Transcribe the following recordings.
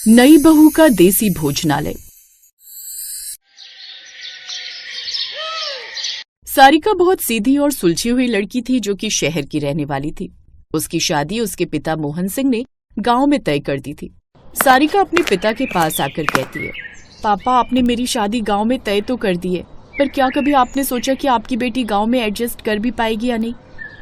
नई बहू का देसी भोजनालय। सारिका बहुत सीधी और सुलझी हुई लड़की थी जो कि शहर की रहने वाली थी। उसकी शादी उसके पिता मोहन सिंह ने गांव में तय कर दी थी। सारिका अपने पिता के पास आकर कहती है, पापा आपने मेरी शादी गांव में तय तो कर दी है, पर क्या कभी आपने सोचा कि आपकी बेटी गांव में एडजस्ट कर भी पाएगी या नहीं,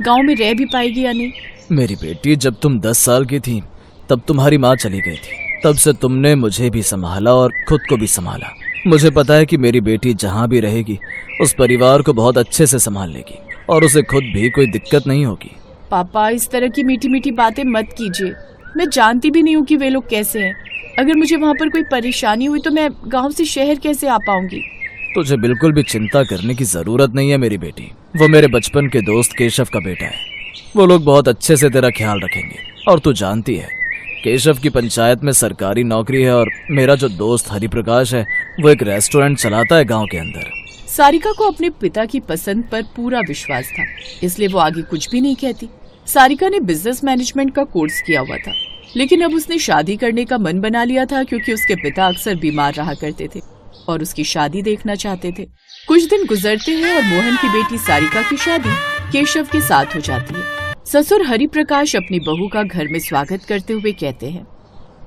गांव में रह भी पाएगी या नहीं? मेरी बेटी, जब तुम 10 साल की थी तब तुम्हारी माँ चली गई थी। तब से तुमने मुझे भी संभाला और खुद को भी संभाला। मुझे पता है कि मेरी बेटी जहाँ भी रहेगी उस परिवार को बहुत अच्छे से संभाल लेगी और उसे खुद भी कोई दिक्कत नहीं होगी। पापा इस तरह की मीठी मीठी बातें मत कीजिए। मैं जानती भी नहीं हूँ कि वे लोग कैसे हैं। अगर मुझे वहाँ पर कोई परेशानी हुई तो मैं गांव से शहर कैसे आ पाऊंगी? तुझे बिल्कुल भी चिंता करने की जरूरत नहीं है मेरी बेटी। वो मेरे बचपन के दोस्त केशव का बेटा है। वो लोग बहुत अच्छे से तेरा ख्याल रखेंगे। और तू जानती है, केशव की पंचायत में सरकारी नौकरी है और मेरा जो दोस्त हरिप्रकाश है वो एक रेस्टोरेंट चलाता है गांव के अंदर। सारिका को अपने पिता की पसंद पर पूरा विश्वास था, इसलिए वो आगे कुछ भी नहीं कहती। सारिका ने बिजनेस मैनेजमेंट का कोर्स किया हुआ था, लेकिन अब उसने शादी करने का मन बना लिया था क्योंकि उसके पिता अक्सर बीमार रहा करते थे और उसकी शादी देखना चाहते थे। कुछ दिन गुजरते हैं और मोहन की बेटी सारिका की शादी केशव के साथ हो जाती है। ससुर हरिप्रकाश अपनी बहू का घर में स्वागत करते हुए कहते हैं,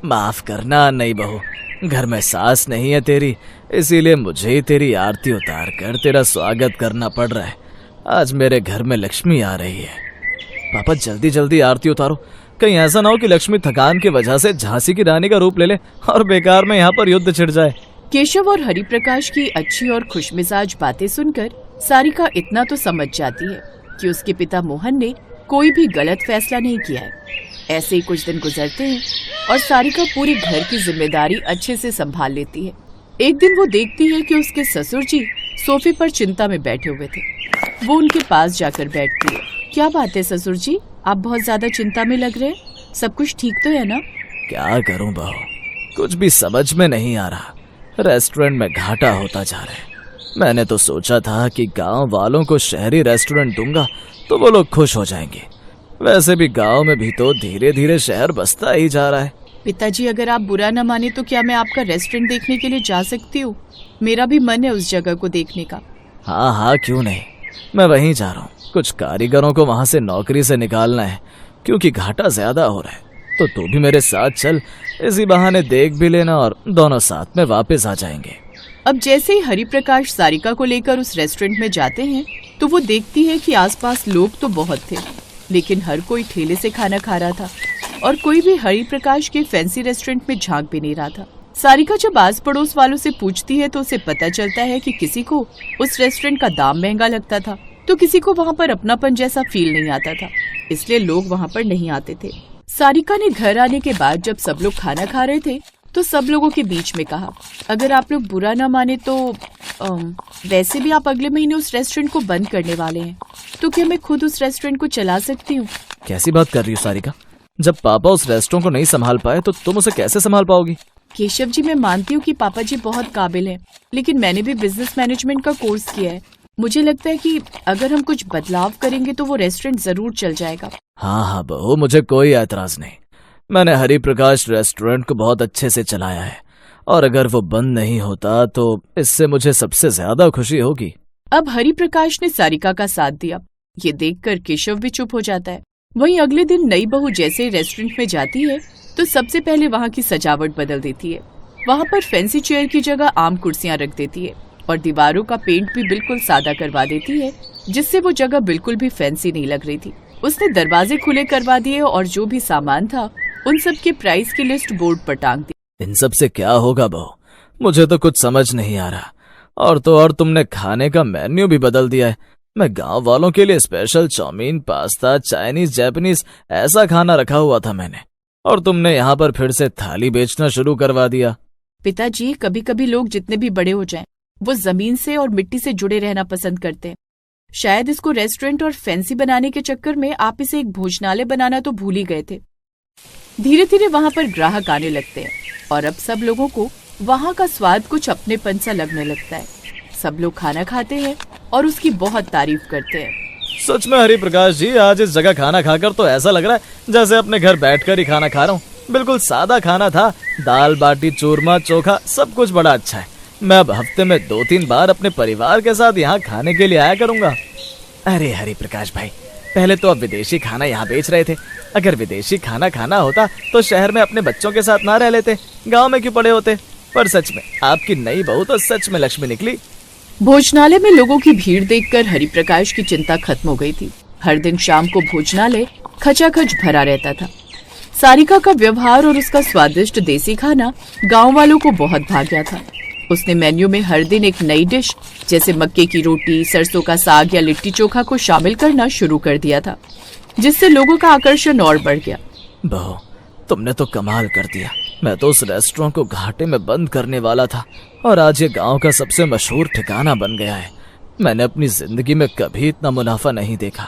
माफ करना नई बहू, घर में सास नहीं है तेरी, इसीलिए मुझे तेरी आरती उतार कर तेरा स्वागत करना पड़ रहा है। आज मेरे घर में लक्ष्मी आ रही है। पापा जल्दी जल्दी आरती उतारो, कहीं ऐसा ना हो कि लक्ष्मी थकान की वजह से झांसी की रानी का रूप ले ले और बेकार में यहाँ पर युद्ध छिड़ जाए। केशव और हरिप्रकाश की अच्छी और खुशमिजाज बातें सुनकर सारिका इतना तो समझ जाती है कि उसके पिता मोहन ने कोई भी गलत फैसला नहीं किया है। ऐसे ही कुछ दिन गुजरते हैं और सारिका पूरी घर की जिम्मेदारी अच्छे से संभाल लेती है। एक दिन वो देखती है कि उसके ससुर जी सोफे पर चिंता में बैठे हुए थे। वो उनके पास जाकर बैठती है। क्या बात है ससुर जी, आप बहुत ज्यादा चिंता में लग रहे हैं, सब कुछ ठीक तो है ना? क्या करूं बहू, कुछ भी समझ में नहीं आ रहा। रेस्टोरेंट में घाटा होता जा रहा है। मैंने तो सोचा था कि गांव वालों को शहरी रेस्टोरेंट दूंगा तो वो लोग खुश हो जाएंगे। वैसे भी गांव में भी तो धीरे धीरे शहर बसता ही जा रहा है। पिताजी अगर आप बुरा न माने तो क्या मैं आपका रेस्टोरेंट देखने के लिए जा सकती हूँ? मेरा भी मन है उस जगह को देखने का। हाँ हाँ क्यों नहीं, मैं वहीं जा रहा हूँ। कुछ कारीगरों को वहाँ से नौकरी से निकालना है क्योंकि घाटा ज्यादा हो रहा है। तो तू भी मेरे साथ चल, इसी बहाने देख भी लेना और दोनों साथ में वापस आ जाएंगे। अब जैसे ही हरिप्रकाश सारिका को लेकर उस रेस्टोरेंट में जाते हैं तो वो देखती है कि आसपास लोग तो बहुत थे, लेकिन हर कोई ठेले से खाना खा रहा था और कोई भी हरिप्रकाश के फैंसी रेस्टोरेंट में झांक भी नहीं रहा था। सारिका जब आस पड़ोस वालों से पूछती है तो उसे पता चलता है कि किसी को उस रेस्टोरेंट का दाम महंगा लगता था तो किसी को वहाँ पर अपनापन जैसा फील नहीं आता था, इसलिए लोग वहाँ पर नहीं आते थे। सारिका ने घर आने के बाद जब सब लोग खाना खा रहे थे तो सब लोगों के बीच में कहा, अगर आप लोग बुरा ना माने तो वैसे भी आप अगले महीने उस रेस्टोरेंट को बंद करने वाले हैं, तो क्या मैं खुद उस रेस्टोरेंट को चला सकती हूँ? कैसी बात कर रही हो सारिका? जब पापा उस रेस्टोरेंट को नहीं संभाल पाए तो तुम उसे कैसे संभाल पाओगी? केशव जी, मैं मानती हूँ कि पापा जी बहुत काबिल हैं, लेकिन मैंने भी बिजनेस मैनेजमेंट का कोर्स किया है। मुझे लगता है कि अगर हम कुछ बदलाव करेंगे तो वो रेस्टोरेंट जरूर चल जाएगा। हाँ बहू, मुझे कोई ऐतराज नहीं। मैंने हरिप्रकाश रेस्टोरेंट को बहुत अच्छे से चलाया है और अगर वो बंद नहीं होता तो इससे मुझे सबसे ज्यादा खुशी होगी। अब हरिप्रकाश ने सारिका का साथ दिया। ये देखकर केशव भी चुप हो जाता है। वहीं अगले दिन नई बहू जैसे ही रेस्टोरेंट में जाती है तो सबसे पहले वहाँ की सजावट बदल देती है। वहाँ पर फैंसी चेयर की जगह आम कुर्सियाँ रख देती है और दीवारों का पेंट भी बिल्कुल सादा करवा देती है, जिससे वो जगह बिल्कुल भी फैंसी नहीं लग रही थी। उसने दरवाजे खुले करवा दिए और जो भी सामान था उन सब के प्राइस की लिस्ट बोर्ड पर टांग दी। इन सब से क्या होगा बहू, मुझे तो कुछ समझ नहीं आ रहा। और तो और तुमने खाने का मेन्यू भी बदल दिया है। मैं गांव वालों के लिए special chowmein, pasta, Chinese, Japanese ऐसा खाना रखा हुआ था मैंने, और तुमने यहाँ पर फिर से थाली बेचना शुरू करवा दिया। पिताजी, कभी कभी लोग जितने भी बड़े हो जाएं, वो जमीन से और मिट्टी से जुड़े रहना पसंद करते हैं। शायद इसको रेस्टोरेंट और फैंसी बनाने के चक्कर में आप इसे एक भोजनालय बनाना तो भूल ही गए थे। धीरे धीरे वहाँ पर ग्राहक आने लगते हैं और अब सब लोगों को वहाँ का स्वाद कुछ अपनेपन सा लगने लगता है। सब लोग खाना खाते हैं और उसकी बहुत तारीफ करते हैं। सच में हरिप्रकाश जी, आज इस जगह खाना खाकर तो ऐसा लग रहा है जैसे अपने घर बैठकर ही खाना खा रहा हूँ। बिल्कुल सादा खाना था। दाल बाटी चूरमा चोखा सब कुछ बड़ा अच्छा है। मैं अब हफ्ते में 2-3 बार अपने परिवार के साथ यहाँ खाने के लिए आया करूंगा। अरे हरि प्रकाश भाई, पहले तो आप विदेशी खाना यहाँ बेच रहे थे। अगर विदेशी खाना खाना होता तो शहर में अपने बच्चों के साथ ना रह लेते, गांव में क्यों पड़े होते। पर सच में आपकी नई बहू तो सच में लक्ष्मी निकली। भोजनालय में लोगों की भीड़ देखकर हरिप्रकाश की चिंता खत्म हो गई थी। हर दिन शाम को भोजनालय खचाखच भरा रहता था। सारिका का व्यवहार और उसका स्वादिष्ट देसी खाना गांव वालों को बहुत भा गया था। उसने मेन्यू में हर दिन एक नई डिश जैसे मक्के की रोटी, सरसों का साग या लिट्टी चोखा को शामिल करना शुरू कर दिया था, जिससे लोगों का आकर्षण और बढ़ गया। बहू, तुमने तो कमाल कर दिया। मैं तो उस रेस्टोरेंट को घाटे में बंद करने वाला था और आज ये गांव का सबसे मशहूर ठिकाना बन गया है। मैंने अपनी जिंदगी में कभी इतना मुनाफा नहीं देखा।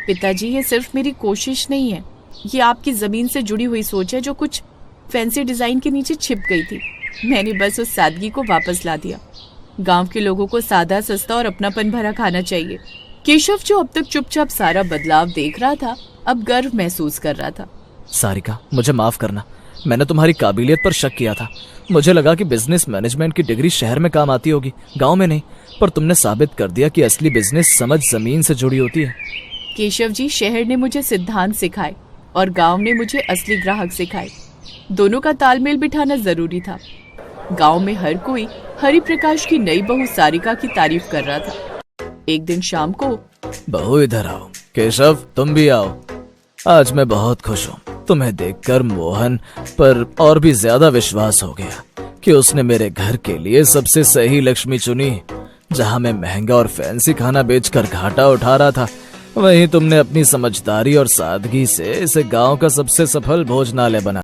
पिताजी, ये सिर्फ मेरी कोशिश नहीं है, ये आपकी जमीन से जुड़ी हुई सोच है जो कुछ फैंसी डिजाइन के नीचे छिप गई थी। मैंने बस उस सादगी को वापस ला दिया। गांव के लोगों को सादा, सस्ता और अपनापन भरा खाना चाहिए। केशव, जो अब तक चुपचाप सारा बदलाव देख रहा था, अब गर्व महसूस कर रहा था। सारिका, मुझे माफ करना। मैंने तुम्हारी काबिलियत पर शक किया था। मुझे लगा कि बिजनेस मैनेजमेंट की डिग्री शहर में काम आती होगी, गांव में नहीं। पर तुमने साबित कर दिया कि असली बिजनेस समझ जमीन से जुड़ी होती है। केशव जी, शहर ने मुझे सिद्धांत सिखाए और गांव ने मुझे असली ग्राहक सिखाए। दोनों का तालमेल बिठाना जरूरी था। गांव में हर कोई हरिप्रकाश की नई बहू सारिका की तारीफ कर रहा था। एक दिन शाम को, बहू इधर आओ। केशव, तुम भी आओ। आज मैं बहुत खुश हूँ। तुम्हें देखकर मोहन पर और भी ज्यादा विश्वास हो गया कि उसने मेरे घर के लिए सबसे सही लक्ष्मी चुनी। जहाँ मैं महंगा और फैंसी खाना बेचकर घाटा उठा रहा था, वहीं तुमने अपनी समझदारी और सादगी से इसे गांव का सबसे सफल भोजनालय बना